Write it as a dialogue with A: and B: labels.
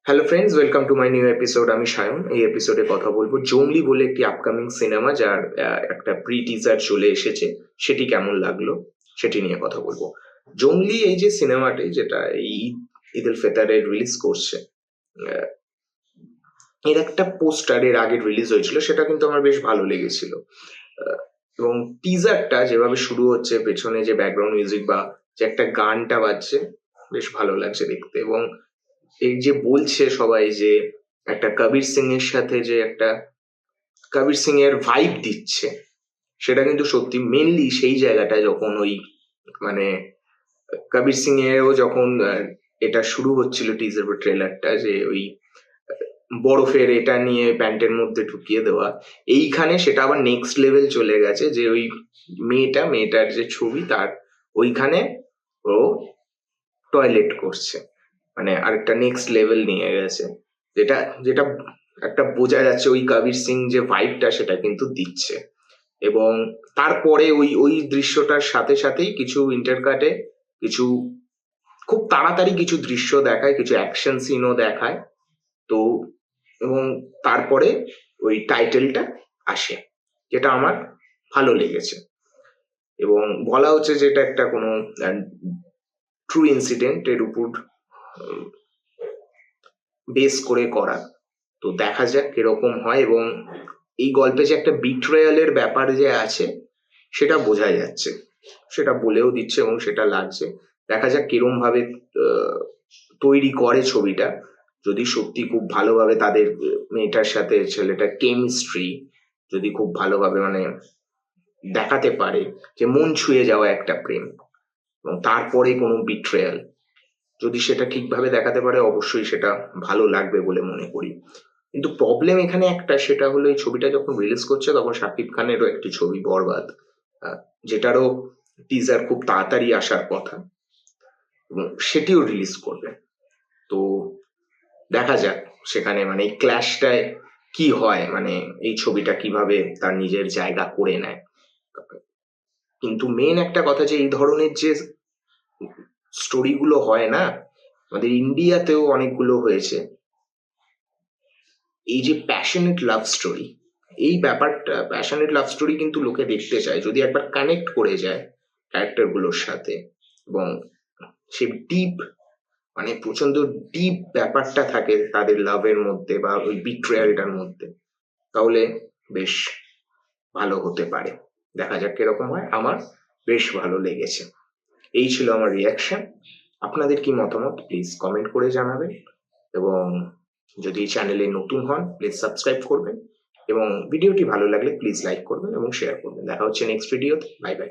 A: Hello friends, welcome to my new episode. আমি সায়ন। এই এপিসোডে কথা বলবো জংলি বলে একটি আপকামিং সিনেমা, যার একটা প্রি টিজার চলে এসেছে। সেটি কেমন লাগলো সেটি নিয়ে কথা বলবো। জংলি এই যে সিনেমাটি, যেটা এই ঈদ উল ফিতরে রিলিজ করছে, আহ, এর একটা পোস্টার এর আগে রিলিজ হয়েছিল, সেটা কিন্তু আমার বেশ ভালো লেগেছিল। আহ, এবং টিজারটা যেভাবে শুরু হচ্ছে, পেছনে যে ব্যাকগ্রাউন্ড মিউজিক বা যে একটা গানটা বাজছে, বেশ ভালো লাগছে দেখতে। এবং এই যে বলছে সবাই যে একটা কবির সিং এর সাথে যে একটা কবির সিং এর ভাইব দিচ্ছে, সেটা কিন্তু সত্যি। মেনলি সেই জায়গাটায় যখন ওই মানে কবির সিং এরও যখন এটা শুরু হচ্ছিল, টিজার বা ট্রেলারটা, যে ওই বরফের এটা নিয়ে প্যান্টের মধ্যে ঢুকিয়ে দেওয়া, এইখানে সেটা আবার নেক্সট লেভেল চলে গেছে। যে ওই মেয়েটার যে ছবি, তার ওইখানে ও টয়লেট করছে, মানে আরেকটা নেক্সট লেভেল নিয়ে গেছে। যেটা যেটা একটা বোঝা যাচ্ছে ওই কবির সিং যে ভাইবটা, সেটা কিন্তু দিচ্ছে। এবং তারপরে ওই ওই দৃশ্যটার সাথে সাথেই কিছু ইন্টারকাটে কিছু খুব তাড়াতাড়ি কিছু দৃশ্য দেখায়, কিছু অ্যাকশন সিনও দেখায়। তো এবং তারপরে ওই টাইটেলটা আসে, যেটা আমার ভালো লেগেছে। এবং বলা হচ্ছে যে এটা একটা কোনো ট্রু ইনসিডেন্ট এর উপর বেস করে করা। তো দেখা যাক কিরকম হয়। এবং এই গল্পে যে একটা বিট্রেয়ালের ব্যাপার যে আছে, সেটা বোঝা যাচ্ছে, সেটা বলেও দিচ্ছে এবং সেটা লাগছে। দেখা যাক কিরম ভাবে আহ, তৈরি করে ছবিটা। যদি সত্যি খুব ভালোভাবে তাদের মেয়েটার সাথে ছেলেটার কেমিস্ট্রি যদি খুব ভালোভাবে মানে দেখাতে পারে, যে মন ছুঁয়ে যাওয়া একটা প্রেম এবং তারপরে কোনো বিট্রেয়াল, যদি সেটা ঠিকভাবে দেখাতে পারে, অবশ্যই সেটা ভালো লাগবে বলে মনে করি। কিন্তু প্রবলেম এখানে একটা, সেটা হলো এই ছবিটা যখন রিলিজ করছে তখন শাকিব খানেরও একটি ছবি বরবাদ, যেটারও টিজার খুব তাড়াতাড়ি আসার কথা, এবং সেটিও রিলিজ করবে। তো দেখা যাক সেখানে মানে এই ক্ল্যাশটায় কি হয়, মানে এই ছবিটা কিভাবে তার নিজের জায়গা করে নেয়। কিন্তু মেন একটা কথা, যে এই ধরনের যে স্টোরিগুলো হয় না, আমাদের ইন্ডিয়াতেও অনেকগুলো হয়েছে, এই যে প্যাশনেট লাভ স্টোরি, এই ব্যাপারটা প্যাশনেট লাভ স্টোরি কিন্তু লোকে দেখতে চায় যদি একবার কানেক্ট করে যায় ক্যারেক্টার গুলোর সাথে। এবং সে ডিপ, মানে প্রচন্ড ডিপ ব্যাপারটা থাকে তাদের লাভের মধ্যে বা ওই বিট্রেয়ালটার মধ্যে, তাহলে বেশ ভালো হতে পারে। দেখা যাক কিরকম হয়। আমার বেশ ভালো লেগেছে। এই ছিল আমার রিয়াকশন। আপনাদের কি মতামত প্লিজ কমেন্ট করে জানাবেন। এবং যদি চ্যানেলে নতুন হন প্লিজ সাবস্ক্রাইব করবেন। এবং ভিডিওটি ভালো লাগলে প্লিজ লাইক করবেন এবং শেয়ার করবেন। দেখা হচ্ছে নেক্সট ভিডিওতে। Bye bye.